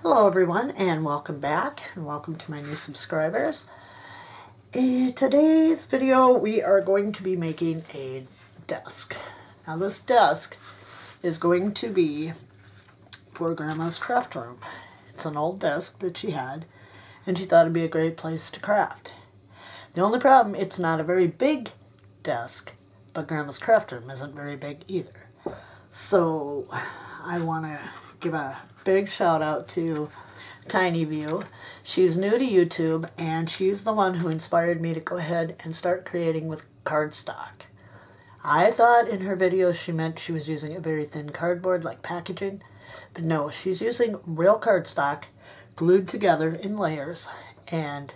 Hello everyone and welcome back and welcome to my new subscribers. In today's video we are going to be making a desk. Now this desk is going to be for Grandma's craft room. It's an old desk that she had and she thought it'd be a great place to craft. The only problem, it's not a very big desk, but Grandma's craft room isn't very big either. So I want to give a big shout out to TinyView. She's new to YouTube and she's the one who inspired me to go ahead and start creating with cardstock. I thought in her videos she meant she was using a very thin cardboard like packaging, but no, she's using real cardstock glued together in layers and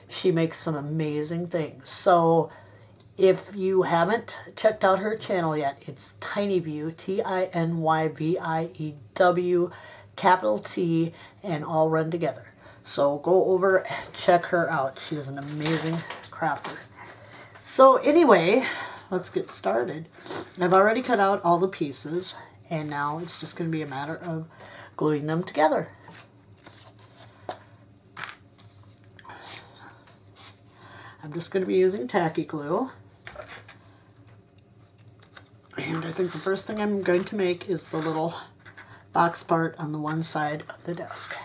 she makes some amazing things. So if you haven't checked out her channel yet, it's TinyView, Tinyview, capital T, and all run together. So go over and check her out. She's an amazing crafter. So anyway, let's get started. I've already cut out all the pieces, and now it's just going to be a matter of gluing them together. I'm just going to be using tacky glue. And I think the first thing I'm going to make is the little box part on the one side of the desk.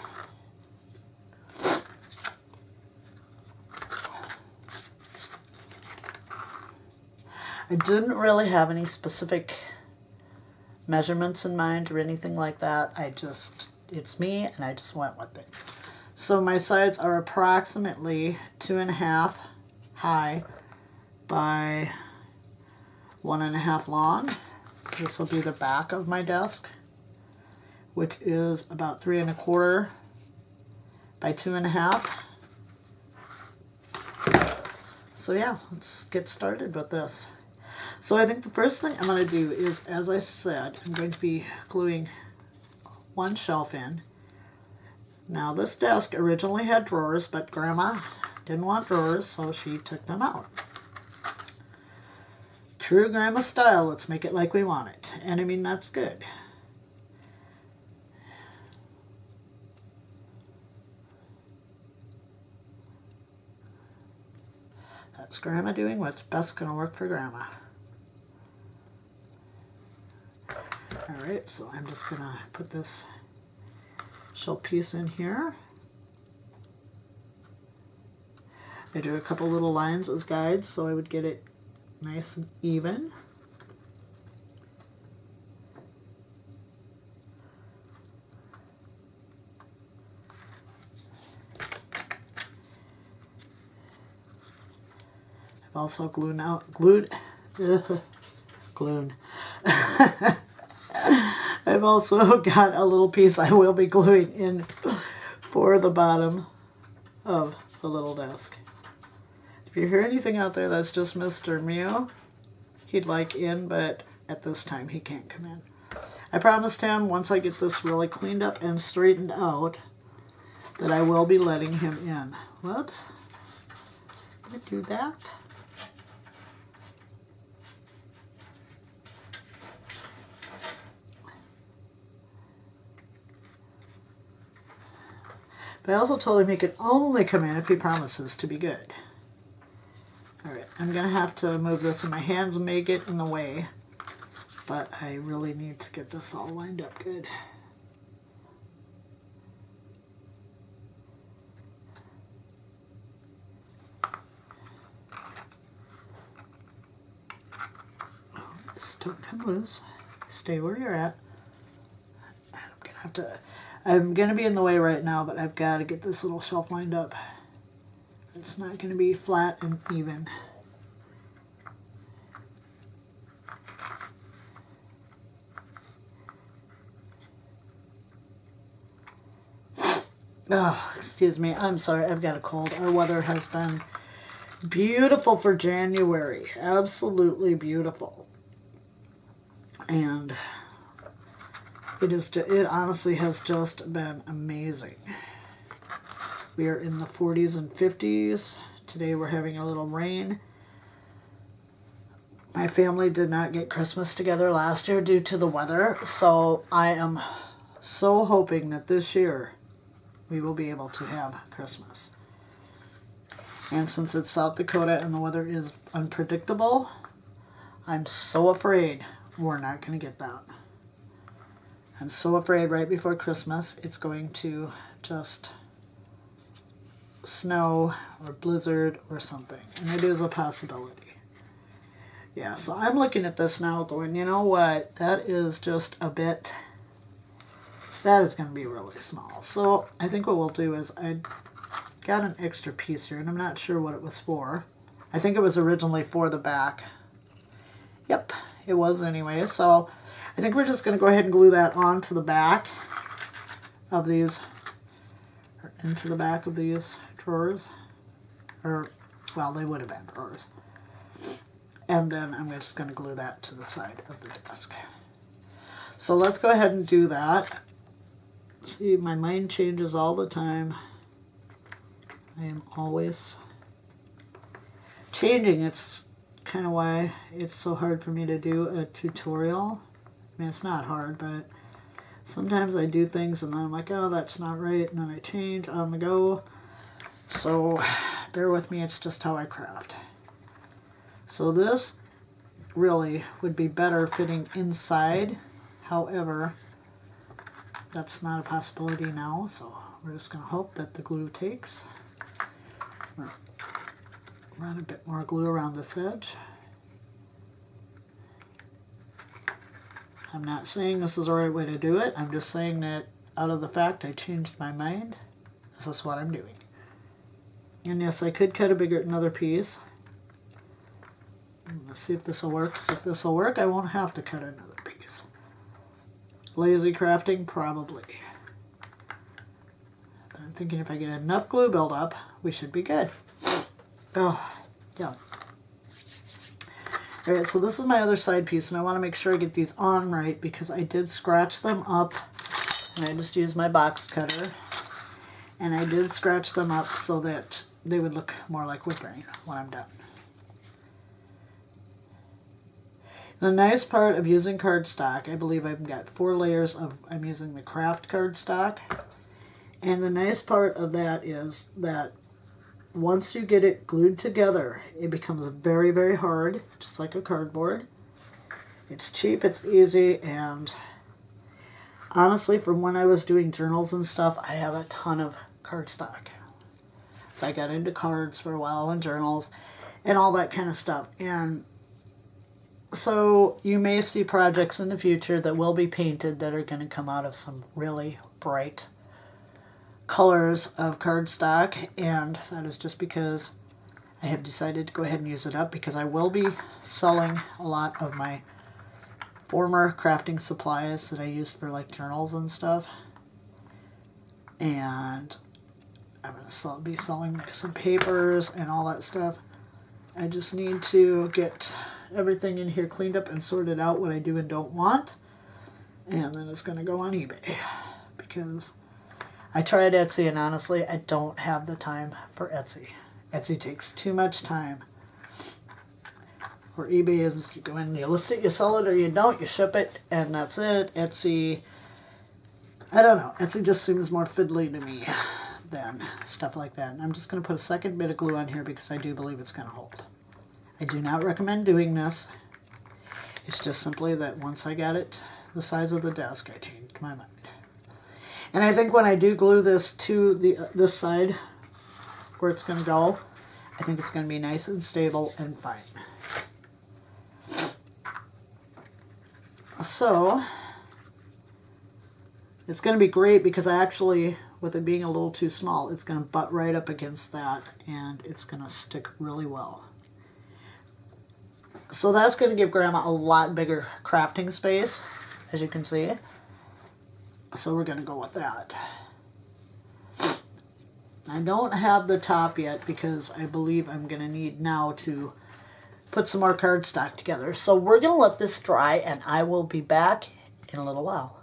I didn't really have any specific measurements in mind or anything like that. It's me and I just went with it. So my sides are approximately 2.5 high by 1.5 long. This will be the back of my desk, which is about 3.25 by 2.5. So yeah, let's get started with this. So I think the first thing I'm going to do is, as I said, I'm going to be gluing one shelf in. Now this desk originally had drawers, but Grandma didn't want drawers, so she took them out. True Grandma style, let's make it like we want it. And I mean, that's good. That's Grandma doing what's best going to work for Grandma. Alright, so I'm just going to put this shelf piece in here. I drew a couple little lines as guides so I would get it nice and even. I've also glued. I've also got a little piece I will be gluing in for the bottom of the little desk. If you hear anything out there, that's just Mr. Mew. He'd like in, but at this time he can't come in. I promised him once I get this really cleaned up and straightened out that I will be letting him in. Whoops. I'm going to do that. But I also told him he could only come in if he promises to be good. Alright, I'm going to have to move this and my hands may get in the way, but I really need to get this all lined up good. Just don't come loose. Stay where you're at. I'm going to be in the way right now, but I've got to get this little shelf lined up. It's not going to be flat and even. Oh, excuse me. I'm sorry. I've got a cold. Our weather has been beautiful for January. Absolutely beautiful. And it honestly has just been amazing. We are in the 40s and 50s. Today we're having a little rain. My family did not get Christmas together last year due to the weather, so I am so hoping that this year we will be able to have Christmas. And since it's South Dakota and the weather is unpredictable, I'm so afraid we're not going to get that. I'm so afraid right before Christmas it's going to just snow or blizzard or something. And it is a possibility. Yeah, so I'm looking at this now going, you know what, that is just a bit, that is going to be really small. So I think what we'll do is I got an extra piece here, and I'm not sure what it was for. I think it was originally for the back. Yep, it was anyway. So I think we're just going to go ahead and glue that onto the back of these, or into the back of these drawers. Or, well, they would have been drawers. And then I'm just going to glue that to the side of the desk. So let's go ahead and do that. See, my mind changes all the time. I am always changing. It's kind of why it's so hard for me to do a tutorial. I mean, it's not hard, but sometimes I do things and then I'm like, oh, that's not right. And then I change on the go. So bear with me. It's just how I craft. So this really would be better fitting inside. However, that's not a possibility now, so we're just going to hope that the glue takes. Run a bit more glue around this edge. I'm not saying this is the right way to do it. I'm just saying that out of the fact I changed my mind, this is what I'm doing. And yes, I could cut another piece. Let's see if this will work. Because if this will work, I won't have to cut another piece. Lazy crafting? Probably. But I'm thinking if I get enough glue buildup, we should be good. Oh, yeah. Alright, so this is my other side piece, and I want to make sure I get these on right because I did scratch them up, and I just used my box cutter, and I did scratch them up so that they would look more like wood grain when I'm done. The nice part of using cardstock, I believe I've got 4 layers of, I'm using the craft cardstock. And the nice part of that is that once you get it glued together, it becomes very, very hard, just like a cardboard. It's cheap, it's easy, and honestly, from when I was doing journals and stuff, I have a ton of cardstock. So I got into cards for a while and journals and all that kind of stuff. And so you may see projects in the future that will be painted that are going to come out of some really bright colors of cardstock, and that is just because I have decided to go ahead and use it up because I will be selling a lot of my former crafting supplies that I used for like journals and stuff, and I'm going to be selling some papers and all that stuff. I just need to get everything in here cleaned up and sorted out what I do and don't want, and then it's going to go on eBay because I tried Etsy and honestly I don't have the time for Etsy. Etsy takes too much time. Where eBay is, you go in, you list it, you sell it, or you don't, you ship it, and that's it. Etsy, I don't know, Etsy just seems more fiddly to me than stuff like that. And I'm just going to put a second bit of glue on here because I do believe it's going to hold. I do not recommend doing this. It's just simply that once I got it the size of the desk, I changed my mind. And I think when I do glue this to this side where it's going to go, I think it's going to be nice and stable and fine. So it's going to be great because I actually, with it being a little too small, it's going to butt right up against that and it's going to stick really well. So that's going to give Grandma a lot bigger crafting space, as you can see. So we're going to go with that. I don't have the top yet because I believe I'm going to need now to put some more cardstock together. So we're going to let this dry and I will be back in a little while.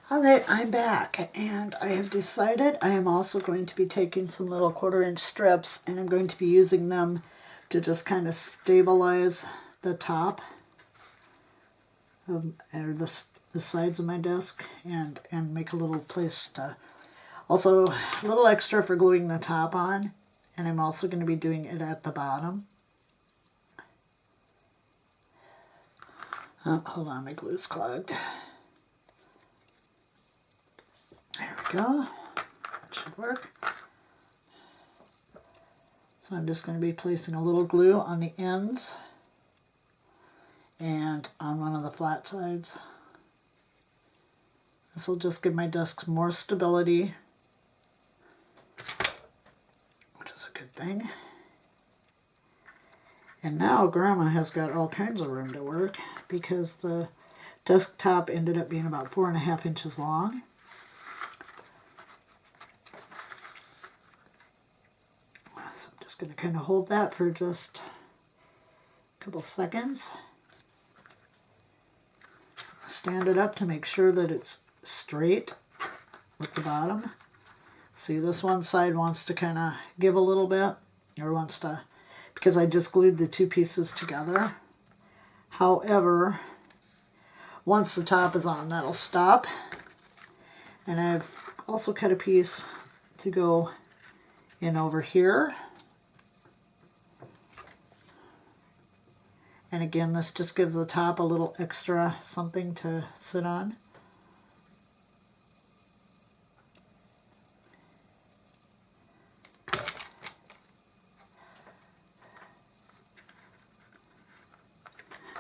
Alright, I'm back and I have decided I am also going to be taking some little 1/4-inch strips and I'm going to be using them to just kind of stabilize the top or the sides of my desk and make a little place to Also, a little extra for gluing the top on, and I'm also going to be doing it at the bottom. Oh, hold on, my glue's clogged. There we go. That should work. So I'm just going to be placing a little glue on the ends and on one of the flat sides. This will just give my desk more stability, which is a good thing. And now Grandma has got all kinds of room to work because the desktop ended up being about 4.5 inches long. So I'm just going to kind of hold that for just a couple seconds. Stand it up to make sure that it's straight with the bottom. See, this one side wants to kind of give a little bit, or wants to, because I just glued the two pieces together. However, once the top is on, that'll stop. And I've also cut a piece to go in over here. And again, this just gives the top a little extra something to sit on.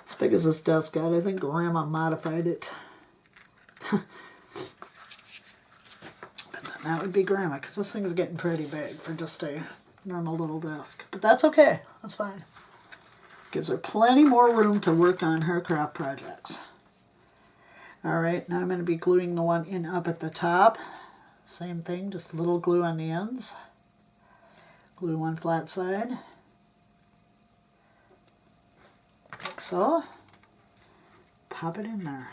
As big as this desk got, I think Grandma modified it. But then that would be Grandma, because this thing's getting pretty big for just a normal little desk. But that's okay. That's fine. Gives her plenty more room to work on her craft projects. Alright, now I'm going to be gluing the one in up at the top. Same thing, just a little glue on the ends. Glue one flat side. Like so. Pop it in there.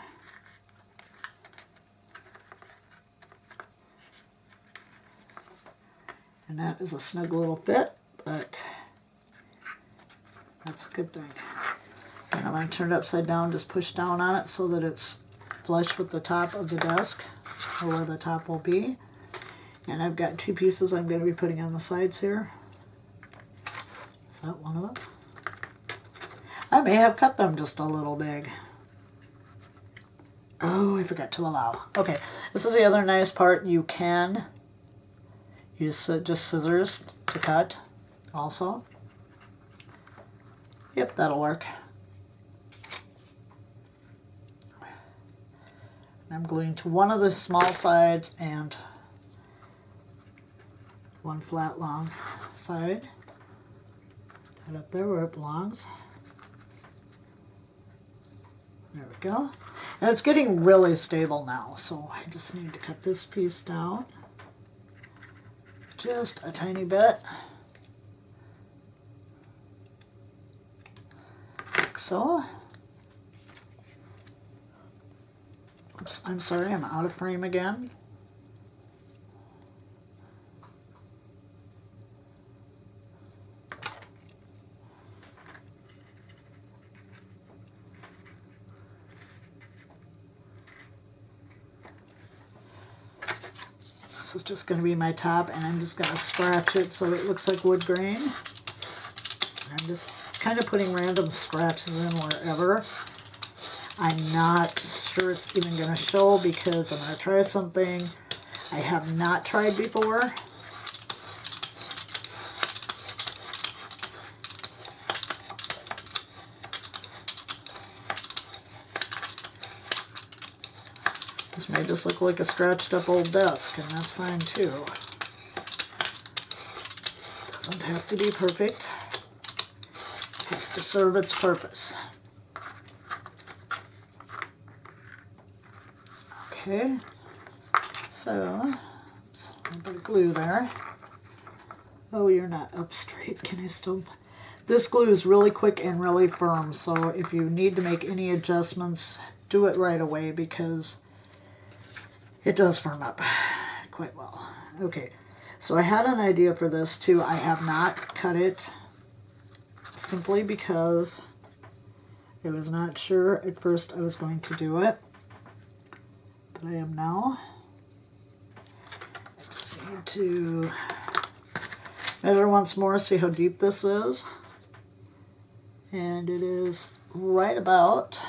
And that is a snug little fit, but that's a good thing. And I'm going to turn it upside down, just push down on it so that it's flush with the top of the desk, or where the top will be. And I've got two pieces I'm going to be putting on the sides here. Is that one of them? I may have cut them just a little big. Oh, I forgot to allow. Okay, this is the other nice part. You can use just scissors to cut also. Yep, that'll work. I'm gluing to one of the small sides and one flat long side. That up there where it belongs. There we go. And it's getting really stable now, so I just need to cut this piece down just a tiny bit. Like so. Oops, I'm sorry, I'm out of frame again. This is just going to be my top, and I'm just going to scratch it so it looks like wood grain. I'm just kind of putting random scratches in wherever. I'm not sure it's even going to show because I'm going to try something I have not tried before. This may just look like a scratched up old desk, and that's fine too. Doesn't have to be perfect. It has to serve its purpose. Okay, so oops, a little bit of glue there. Oh, you're not up straight. Can I still? This glue is really quick and really firm, so if you need to make any adjustments, do it right away because it does firm up quite well. Okay, so I had an idea for this too. I have not cut it simply because I was not sure at first I was going to do it. But I am now. I just need to measure once more, see how deep this is. And it is right about,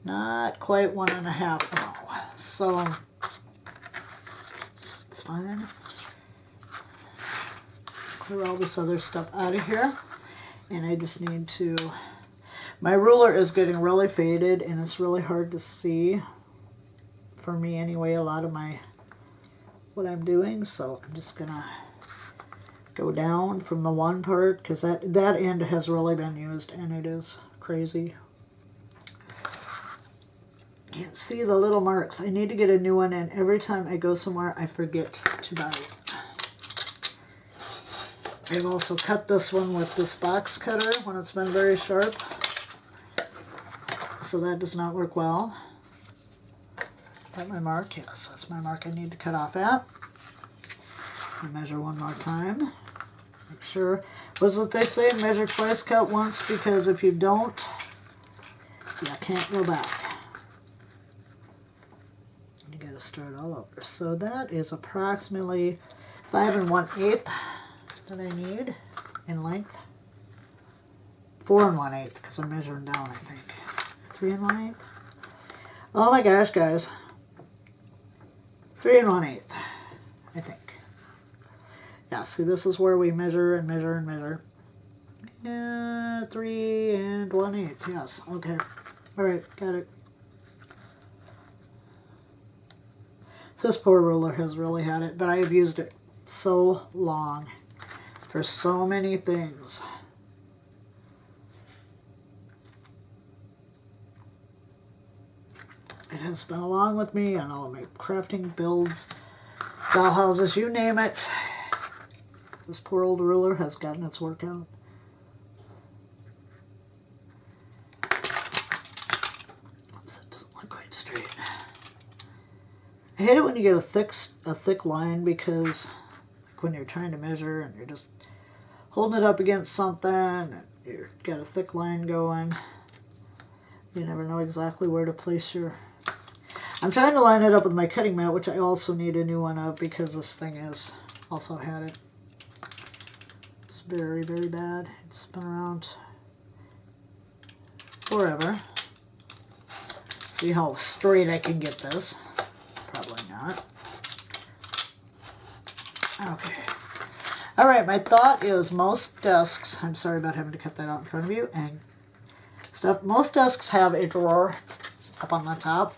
not quite 1.5 now. So it's fine. Clear all this other stuff out of here. And I just need to, my ruler is getting really faded and it's really hard to see, for me anyway, a lot of what I'm doing. So I'm just gonna go down from the one part, because that end has really been used and it is crazy. Can't see the little marks. I need to get a new one, and every time I go somewhere I forget to buy it. I've also cut this one with this box cutter when it's been very sharp, so that does not work well. Is that my mark? Yes, that's my mark I need to cut off at. I'll measure one more time. Make sure. What's what they say? Measure twice, cut once, because if you don't, you can't go back. You gotta start all over. So that is approximately 5 1/8 that I need in length. 4 1/8, because I'm measuring down, I think. 3 1/8. Oh my gosh, guys. 3 1/8, I think. Yeah, see, this is where we measure and measure and measure. Yeah, 3 1/8, yes, okay. Alright, got it. This poor ruler has really had it, but I have used it so long for so many things. It has been along with me on all of my crafting builds, dollhouses, you name it. This poor old ruler has gotten its work out. Oops, it doesn't look quite straight. I hate it when you get a thick line, because like when you're trying to measure and you're just holding it up against something and you've got a thick line going, you never know exactly where to place your... I'm trying to line it up with my cutting mat, which I also need a new one of, because this thing has also had it. It's very, very bad. It's been around forever. See how straight I can get this. Probably not. Okay. Alright, my thought is most desks, I'm sorry about having to cut that out in front of you and stuff, most desks have a drawer up on the top.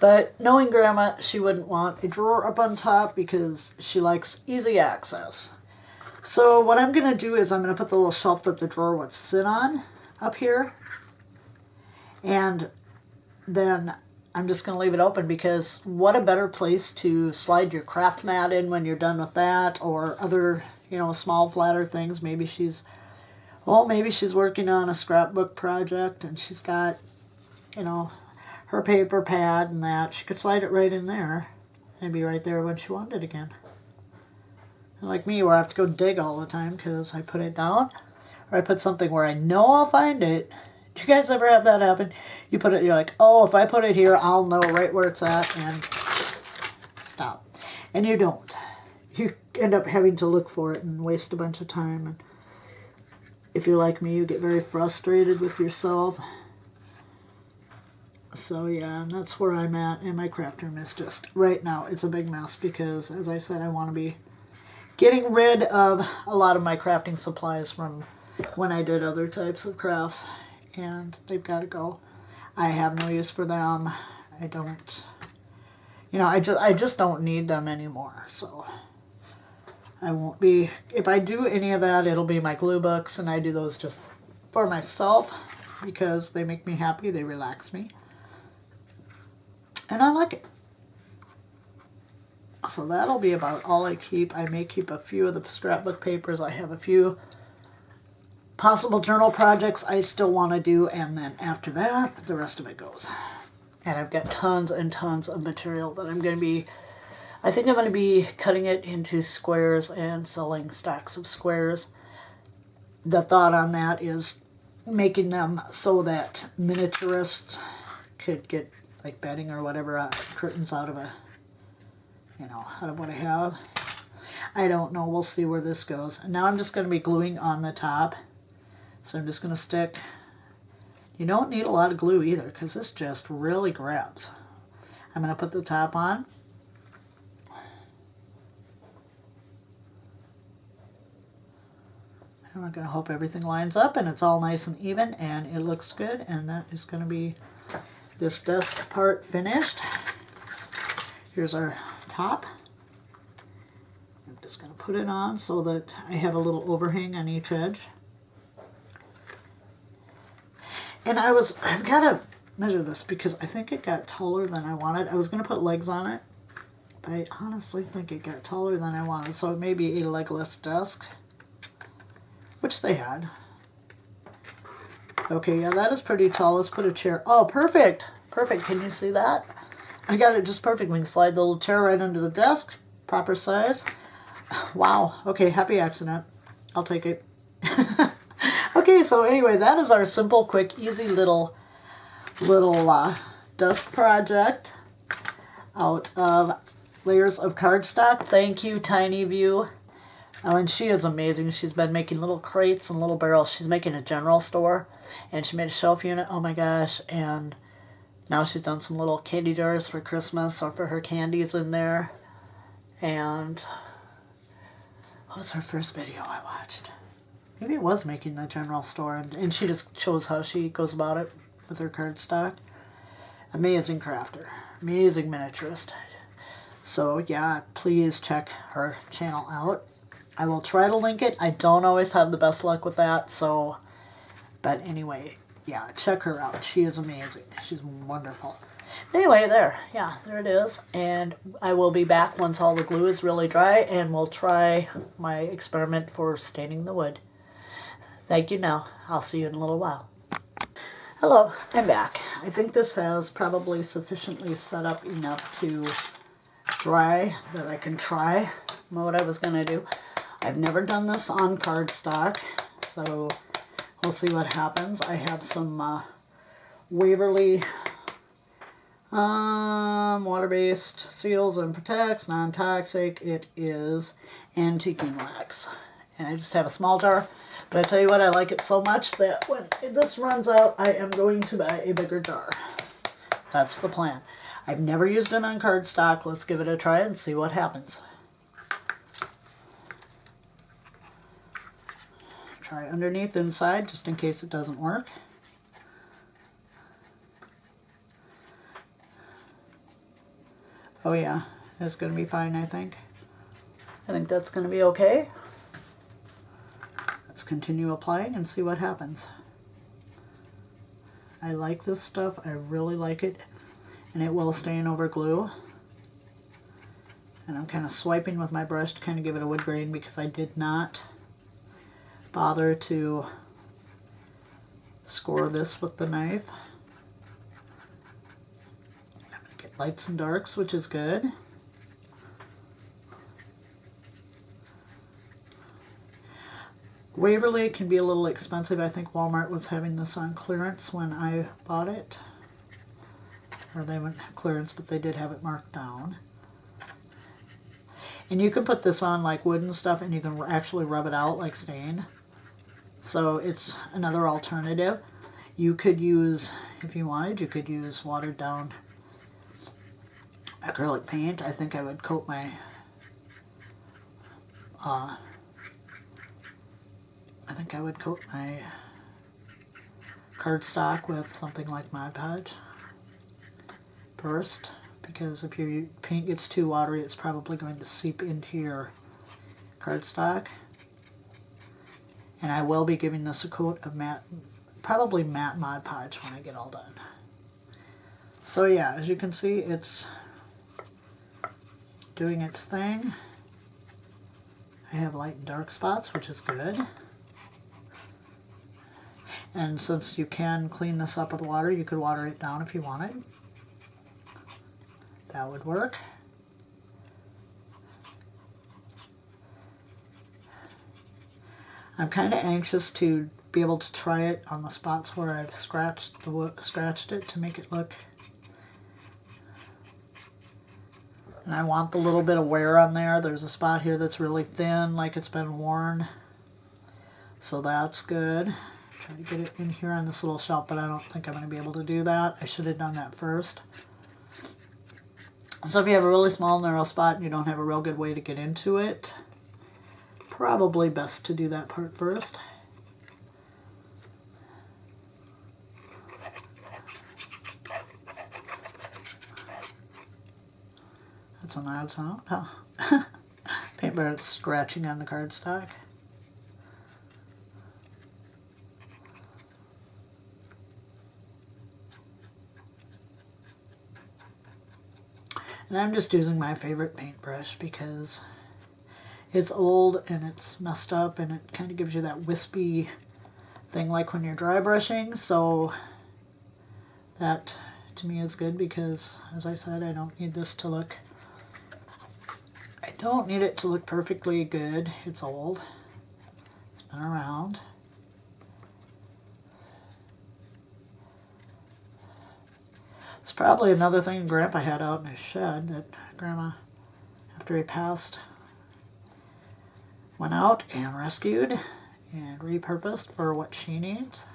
But knowing Grandma, she wouldn't want a drawer up on top because she likes easy access. So what I'm going to do is I'm going to put the little shelf that the drawer would sit on up here. And then I'm just going to leave it open, because what a better place to slide your craft mat in when you're done with that, or other, small flatter things. Maybe she's working on a scrapbook project and she's got, her paper pad and that. She could slide it right in there and be right there when she wanted it again. And like me, where I have to go dig all the time because I put it down, or I put something where I know I'll find it. Do you guys ever have that happen? You put it, you're like, oh, if I put it here, I'll know right where it's at, and stop. And you don't. You end up having to look for it and waste a bunch of time. And if you're like me, you get very frustrated with yourself. So yeah, and that's where I'm at, and my craft room is just, right now, it's a big mess, because, as I said, I want to be getting rid of a lot of my crafting supplies from when I did other types of crafts. And they've got to go. I have no use for them. I don't, I just don't need them anymore. So I won't be, if I do any of that, it'll be my glue books, and I do those just for myself because they make me happy, they relax me, and I like it. So that'll be about all I keep. I may keep a few of the scrapbook papers. I have a few possible journal projects I still want to do, and then after that, the rest of it goes. And I've got tons and tons of material that I'm going to be, I think I'm going to be cutting it into squares and selling stacks of squares. The thought on that is making them so that miniaturists could get, like bedding or whatever, curtains out of a you know, out of what I have. I don't know. We'll see where this goes. And now I'm just going to be gluing on the top. So I'm just going to stick. You don't need a lot of glue either because this just really grabs. I'm going to put the top on. And we're going to hope everything lines up and it's all nice and even and it looks good. And that is going to be this desk part finished. Here's our top. I'm just going to put it on so that I have a little overhang on each edge. And I've got to measure this because I think it got taller than I wanted. I was going to put legs on it, but I honestly think it got taller than I wanted. So it may be a legless desk, which they had. Okay, yeah, that is pretty tall. Let's put a chair. Oh, perfect. Perfect. Can you see that? I got it just perfect. We can slide the little chair right under the desk. Proper size. Wow. Okay, happy accident. I'll take it. Okay, so anyway, that is our simple, quick, easy little desk project out of layers of cardstock. Thank you, Tiny View. Oh, and she is amazing. She's been making little crates and little barrels. She's making a general store, and she made a shelf unit. Oh my gosh! And now she's done some little candy jars for Christmas or for her candies in there. And what was her first video I watched? Maybe it was making the general store, and she just shows how she goes about it with her cardstock. Amazing crafter, amazing miniaturist. So yeah, please check her channel out. I will try to link it. I don't always have the best luck with that, so, but anyway, yeah, check her out. She is amazing. She's wonderful. Anyway, there it is. And I will be back once all the glue is really dry, and we'll try my experiment for staining the wood. Thank you now. I'll see you in a little while. Hello, I'm back. I think this has probably sufficiently set up enough to dry that I can try what I was going to do. I've never done this on cardstock, so we'll see what happens. I have some Waverly water-based seals and protects, non-toxic. It is antiquing wax. And I just have a small jar. But I tell you what, I like it so much that when this runs out, I am going to buy a bigger jar. That's the plan. I've never used it on cardstock. Let's give it a try and see what happens. Try underneath, inside, just in case it doesn't work. Oh yeah, it's going to be fine, I think. I think that's going to be okay. Let's continue applying and see what happens. I like this stuff. I really like it. And it will stain over glue. And I'm kind of swiping with my brush to kind of give it a wood grain because I did not bother to score this with the knife. I'm going to get lights and darks, which is good. Waverly can be a little expensive. I think Walmart was having this on clearance when I bought it. Or they wouldn't have clearance, but they did have it marked down. And you can put this on like wood and stuff, and you can actually rub it out like stain. So it's another alternative. You could use, if you wanted, you could use watered down acrylic paint. I think I would coat my cardstock with something like Mod Podge first, because if your paint gets too watery, it's probably going to seep into your cardstock. And I will be giving this a coat of matte, probably matte Mod Podge when I get all done. So yeah, as you can see, it's doing its thing. I have light and dark spots, which is good. And since you can clean this up with water, you could water it down if you wanted. That would work. I'm kind of anxious to be able to try it on the spots where I've scratched it to make it look And I want the little bit of wear on there. There's a spot here that's really thin, like it's been worn. So that's good. Try to get it in here on this little shelf, but I don't think I'm going to be able to do that. I should have done that first. So if you have a really small, narrow spot and you don't have a real good way to get into it, probably best to do that part first. That's an odd sound, huh? Paintbrush scratching on the cardstock. And I'm just using my favorite paintbrush because it's old and it's messed up and it kind of gives you that wispy thing like when you're dry brushing. So that to me is good because, as I said, I don't need this to look, I don't need it to look perfectly good. It's old. It's been around. It's probably another thing Grandpa had out in his shed that Grandma, after he passed, went out and rescued and repurposed for what she needs.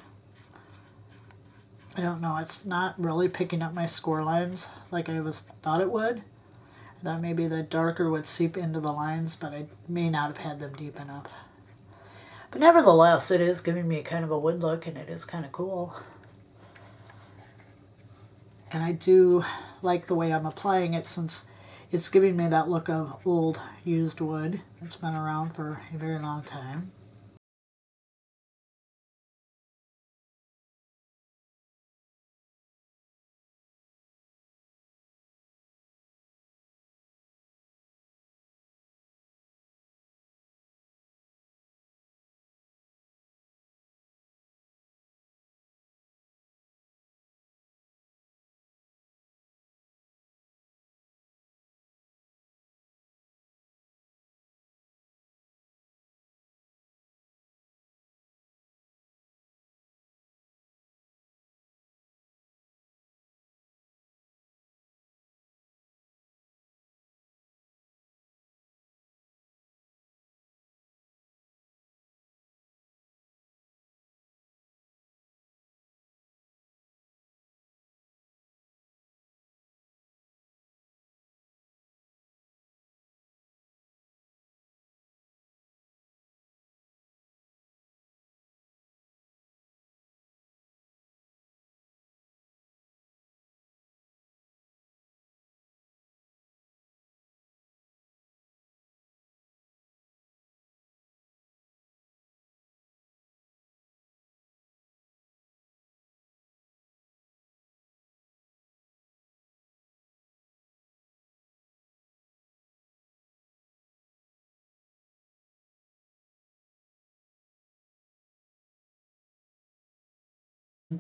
I don't know, it's not really picking up my score lines like I thought it would. I thought maybe the darker would seep into the lines, but I may not have had them deep enough. But nevertheless, it is giving me kind of a wood look and it is kind of cool. And I do like the way I'm applying it since it's giving me that look of old used wood that's been around for a very long time.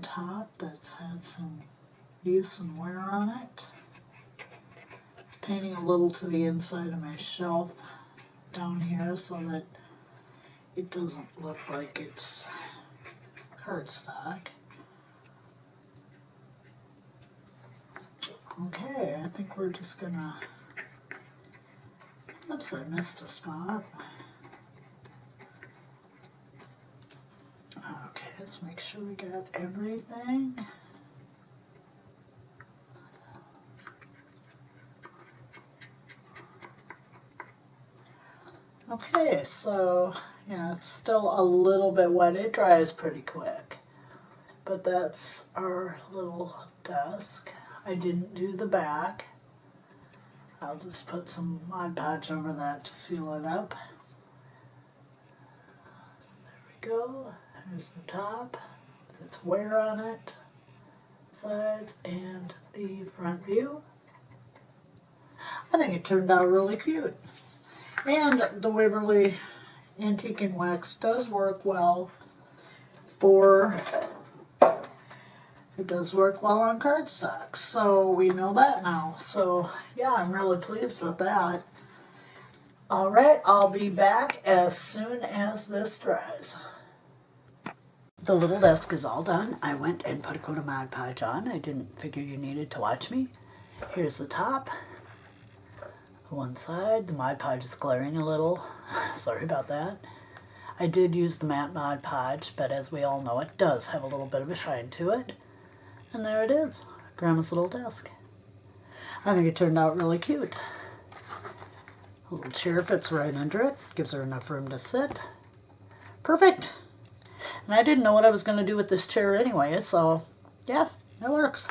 Top that's had some use and wear on it. It's painting a little to the inside of my shelf down here so that it doesn't look like it's cardstock. Okay, I think we're just gonna, oops, I missed a spot. Okay, let's make sure we got everything. Okay, so yeah, it's still a little bit wet. It dries pretty quick. But that's our little desk. I didn't do the back. I'll just put some Mod Podge over that to seal it up. There we go. There's the top with its wear on it, sides, and the front view. I think it turned out really cute. And the Waverly Antique and Wax does work well for, it does work well on cardstock. So we know that now. So yeah, I'm really pleased with that. All right, I'll be back as soon as this dries. The little desk is all done. I went and put a coat of Mod Podge on. I didn't figure you needed to watch me. Here's the top. One side, the Mod Podge is glaring a little. Sorry about that. I did use the matte Mod Podge, but as we all know, it does have a little bit of a shine to it. And there it is, Grandma's little desk. I think it turned out really cute. A little chair fits right under it, gives her enough room to sit. Perfect. And I didn't know what I was going to do with this chair anyway, so yeah, it works.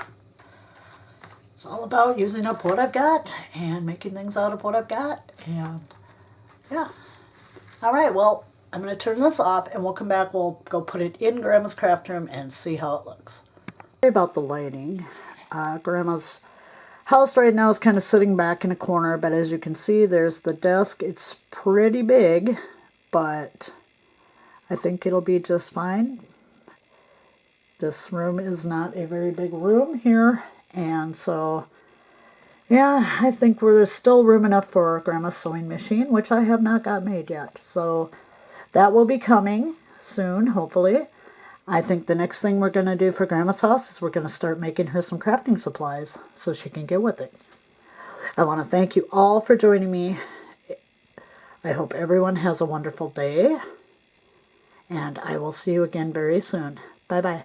It's all about using up what I've got and making things out of what I've got, and yeah. All right, well, I'm going to turn this off and we'll come back, we'll go put it in Grandma's craft room and see how it looks. Sorry about the lighting. Grandma's house right now is kind of sitting back in a corner, but as you can see, there's the desk. It's pretty big, but I think it'll be just fine. This room is not a very big room here, and so yeah, I think there's still room enough for Grandma's sewing machine, which I have not got made yet. So that will be coming soon, hopefully. I think the next thing we're going to do for Grandma's house is we're going to start making her some crafting supplies so she can get with it. I want to thank you all for joining me. I hope everyone has a wonderful day, and I will see you again very soon. Bye-bye.